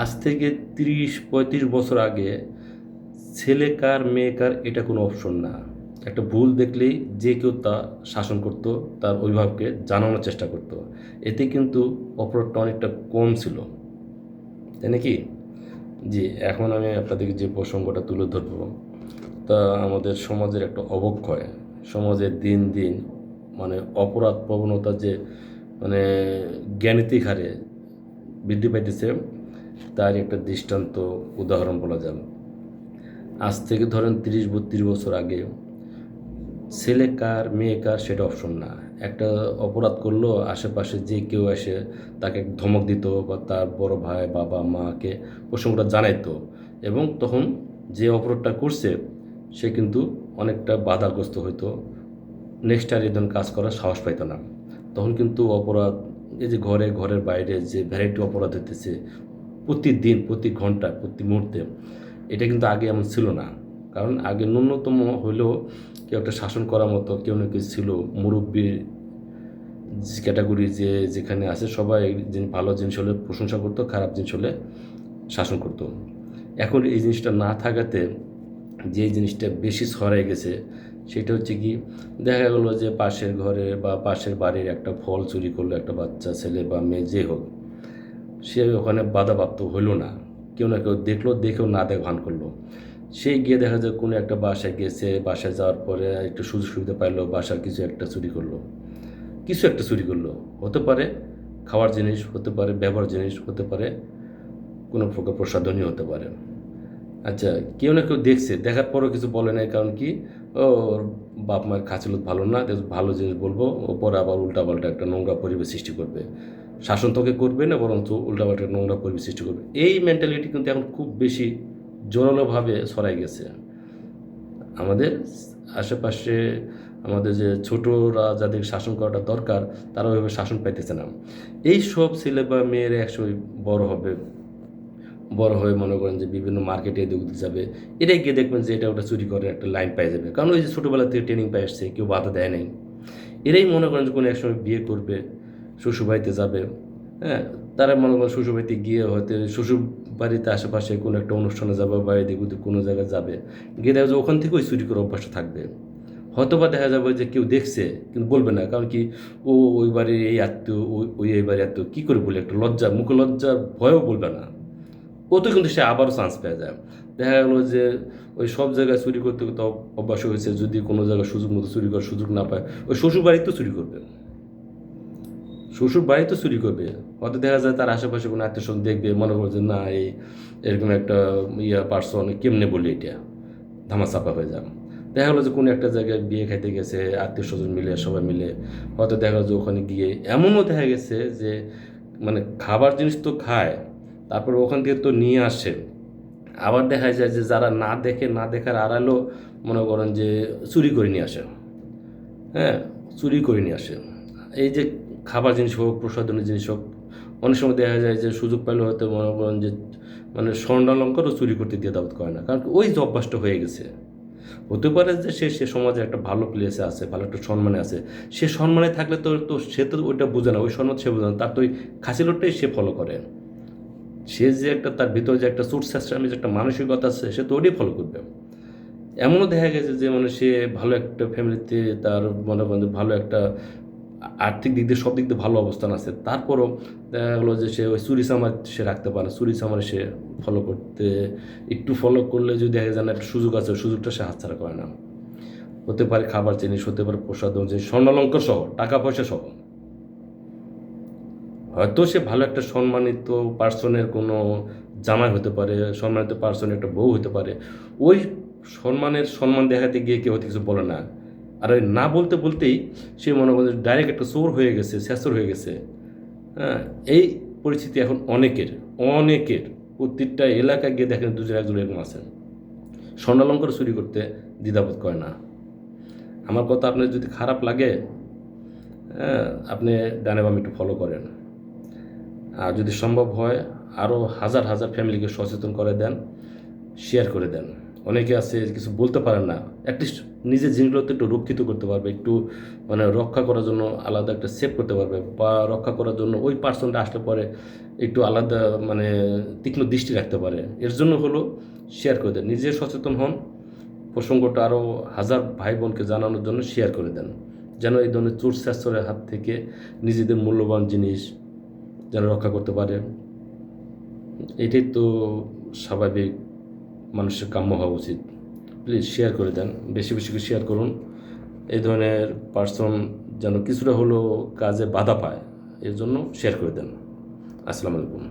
আজ থেকে 30-35 বছর আগে ছেলে কার মেয়ে কার এটা কোনো অপশন না। একটা ভুল দেখলেই যে কেউ তা শাসন করত, তার অভিভাবককে জানানোর চেষ্টা করত। এতে কিন্তু অপরাধটা অনেকটা কম ছিল, তাই নাকি? জি, এখন আমি আপনাদেরকে যে প্রসঙ্গটা তুলে ধরব, তা আমাদের সমাজের একটা অবক্ষয়। সমাজে দিন দিন মানে অপরাধ প্রবণতা যে মানে জ্ঞানিতিক হারে বৃদ্ধি পাইতেছে, তার একটা দৃষ্টান্ত উদাহরণ বলা যায়। আজ থেকে ধরেন 30-32 বছর আগে ছেলে কার মেয়ে কার সেটা অপশন না। একটা অপরাধ করলো, আশেপাশে যে কেউ এসে তাকে ধমক দিত বা তার বড় ভাই বাবা মাকে প্রসঙ্গটা জানাইতো, এবং তখন যে অপরাধটা করছে সে কিন্তু অনেকটা বাধাগ্রস্ত হইতো, নেক্সট আর এই ধরনের কাজ করার সাহস পাইতো না। তখন কিন্তু অপরাধ, এই যে ঘরের বাইরে যে ভ্যারাইটি অপরাধ হইতেছে প্রতিদিন, প্রতি ঘন্টা, প্রতি মুহূর্তে, এটা কিন্তু আগে এমন ছিল না। কারণ আগে ন্যূনতম হলেও কেউ একটা শাসন করার মতো কেউ না কেউ ছিল, মুরব্বী ক্যাটাগরি যে যেখানে আছে সবাই ভালো জিনিস হলে প্রশংসা করতো, খারাপ জিনিস হলে শাসন করতো। এখন এই জিনিসটা না থাকাতে যে জিনিসটা বেশি ছড়াই গেছে সেটা হচ্ছে কি, দেখা গেলো যে পাশের ঘরে বা পাশের বাড়ির একটা ফল চুরি করলো একটা বাচ্চা ছেলে বা মেয়ে যে হোক, সে ওখানে বাধাপ্রাপ্ত হইল না, কেউ না কেউ দেখলো, দেখেও না দেখ ভান করলো। সে গিয়ে দেখা যায় কোনো একটা বাসায় গেছে, বাসায় যাওয়ার পরে একটু সুযোগ সুবিধা পাইলো, বাসার কিছু একটা চুরি করলো, কিছু একটা চুরি করলো। হতে পারে খাওয়ার জিনিস, হতে পারে ব্যবহার জিনিস, হতে পারে কোনো প্রকার প্রসাধনী হতে পারে। আচ্ছা, কেউ না কেউ দেখছে, দেখার পরও কিছু বলে নাই, কারণ কি, ওর বাপ মায়ের খাঁচিলত ভালো না, ভালো জিনিস বলবো ওপরে আবার উল্টাপাল্টা একটা নোংরা পরিবেশ সৃষ্টি করবে। শাসন তোকে করবে না, বরঞ্চ উল্টাপাল্টা নোংরা পরিবেশ সৃষ্টি করবে। এই মেন্টালিটি কিন্তু এখন খুব বেশি জোরালোভাবে ছড়াই গেছে আমাদের আশেপাশে। আমাদের যে ছোটরা যাদের শাসন করাটা দরকার, তারা ওইভাবে শাসন পাইতেছে না। এই সব ছেলে বা মেয়েরা একসময় বড় হবে, বড় হয়ে মনে করেন যে বিভিন্ন মার্কেটে এদিক ওদিক যাবে, এটাই গিয়ে দেখবেন যে এটা ওটা চুরি করে একটা লাইন পাই যাবে, কারণ ওই যে ছোটোবেলা থেকে ট্রেনিং পাই আসছে, কেউ বাধা দেয় নাই। এরাই মনে করেন যে কোনো একসময় বিয়ে করবে, শ্বশুরবাড়িতে যাবে, হ্যাঁ, তারা মনে করেন শ্বশুরবাড়িতে গিয়ে হয়তো শ্বশুর বাড়িতে আশেপাশে কোনো একটা অনুষ্ঠানে যাবে বা এদিক ওদিক কোনো জায়গায় যাবে, গিয়ে দেখা যায় ওখান থেকে ওই চুরি করে অভ্যাসটা থাকবে। হয়তো বা দেখা যাবে যে কেউ দেখছে কিন্তু বলবে না, কারণ কি, ও ওই বাড়ির এই আত্মীয়, ওই এই বাড়ির আত্মীয়, কী করে বলে, একটা লজ্জা, মুখে লজ্জার ভয়ও বলবে না। ওতে কিন্তু সে আবারও চান্স পেয়ে যায়। দেখা গেলো যে ওই সব জায়গায় চুরি করতে করতে অভ্যাস হয়েছে, যদি কোনো জায়গায় সুযোগ মতো চুরি করার সুযোগ না পায়, ওই শ্বশুর বাড়িতেও চুরি করবে, শ্বশুর বাড়িতে চুরি করবে। হয়তো দেখা যায় তার আশেপাশে কোনো আত্মীয় স্বজন দেখবে, মনে করবে যে না, এই এরকম একটা পার্সন, কেমনে বলি এটা, ধামাচাপা হয়ে যাবে। দেখা গেলো যে কোনো একটা জায়গায় বিয়ে খাইতে গেছে, আত্মীয় স্বজন মিলে সবাই মিলে, হয়তো দেখা গেলো যে ওখানে গিয়ে এমনও দেখা গেছে যে মানে খাবার জিনিস তো খায়, তারপর ওখান থেকে তো নিয়ে আসে। আবার দেখা যায় যে যারা না দেখে, না দেখার আড়ালেও মনে করেন যে চুরি করে নিয়ে আসে, হ্যাঁ, চুরি করে নিয়ে আসে। এই যে খাবার জিনিস হোক, প্রসাধনী জিনিস হোক, অনেক সময় দেখা যায় যে সুযোগ পেলে হয়তো মনে করেন যে মানে স্বর্ণালঙ্কারও চুরি করতে দিয়ে দাওয়াত করে না, কারণ ওই যে অভ্যাসটা হয়ে গেছে। হতে পারে যে সে সমাজে একটা ভালো প্লেসে আছে, ভালো একটা সম্মানে আছে, সে সম্মানে থাকলে তো তো সে তো ওইটা বোঝে না, ওই সম্মান সে বোঝে না, তার তো ওই খাসিলোটটাই সে ফলো করে। সে যে একটা তার ভিতরে যে একটা সুট সিস্টেমের যে একটা মানসিকতা আছে, সে তো ওটাই ফলো করবে। এমনও দেখা গেছে যে মানে সে ভালো একটা ফ্যামিলিতে, তার মনে করেন যে ভালো একটা আর্থিক দিক দিয়ে সব দিক দিয়ে ভালো অবস্থান আছে, তারপরও দেখা গেলো যে সে ওই চুরি চামার সে রাখতে পারে না, চুরি চামারে সে ফলো করতে, একটু ফলো করলে যদি দেখা যায় না একটা সুযোগ আছে, ওই সুযোগটা সে হাতছাড়া করে না। হতে পারে খাবার জিনিস, হতে পারে প্রসাধন জিনিস, স্বর্ণালঙ্কার সহ, টাকা পয়সা সহ। হয়তো সে ভালো একটা সম্মানিত পার্সনের কোনো জামাই হতে পারে, সম্মানিত পার্সনের একটা বউ হতে পারে, ওই সম্মান দেখাতে গিয়ে কেউ হয়তো কিছু বলে না, আর ওই না বলতে বলতেই সে মনে করে ডাইরেক্ট একটা চোর হয়ে গেছে, শেষর হয়ে গেছে। হ্যাঁ, এই পরিস্থিতি এখন অনেকের, অনেকের প্রত্যেকটা এলাকায় গিয়ে দেখেন দুজন একজন এরকম আছেন, স্বর্ণালঙ্কার চুরি করতে দ্বিধাবোধ করে না। আমার কথা আপনার যদি খারাপ লাগে, হ্যাঁ, আপনি ডানে বামে একটু ফলো করেন। আর যদি সম্ভব হয় আরও হাজার হাজার ফ্যামিলিকে সচেতন করে দেন, শেয়ার করে দেন। অনেকে আছে কিছু বলতে পারে না, অ্যাটলিস্ট নিজের জিনিসগুলো তো একটু রক্ষিত করতে পারবে, একটু মানে রক্ষা করার জন্য আলাদা একটা সেভ করতে পারবে, বা রক্ষা করার জন্য ওই পার্সনটা আসলে পরে একটু আলাদা মানে তীক্ষ্ণ দৃষ্টি রাখতে পারে। এর জন্য হলো শেয়ার করে দেন, নিজে সচেতন হন, প্রসঙ্গটা আরও হাজার ভাই বোনকে জানানোর জন্য শেয়ার করে দেন, যেন এই ধরনের চোর স্যাঁচরের হাত থেকে নিজেদের মূল্যবান জিনিস যেন রক্ষা করতে পারে। এটাই তো স্বাভাবিক মানুষের কাম্য হওয়া উচিত। প্লিজ শেয়ার করে দেন, বেশি বেশি করে শেয়ার করুন। এই ধরনের পার্সন যেন কিছুটা হলেও কাজে বাধা পায়, এর জন্য শেয়ার করে দেন। আসসালামু আলাইকুম।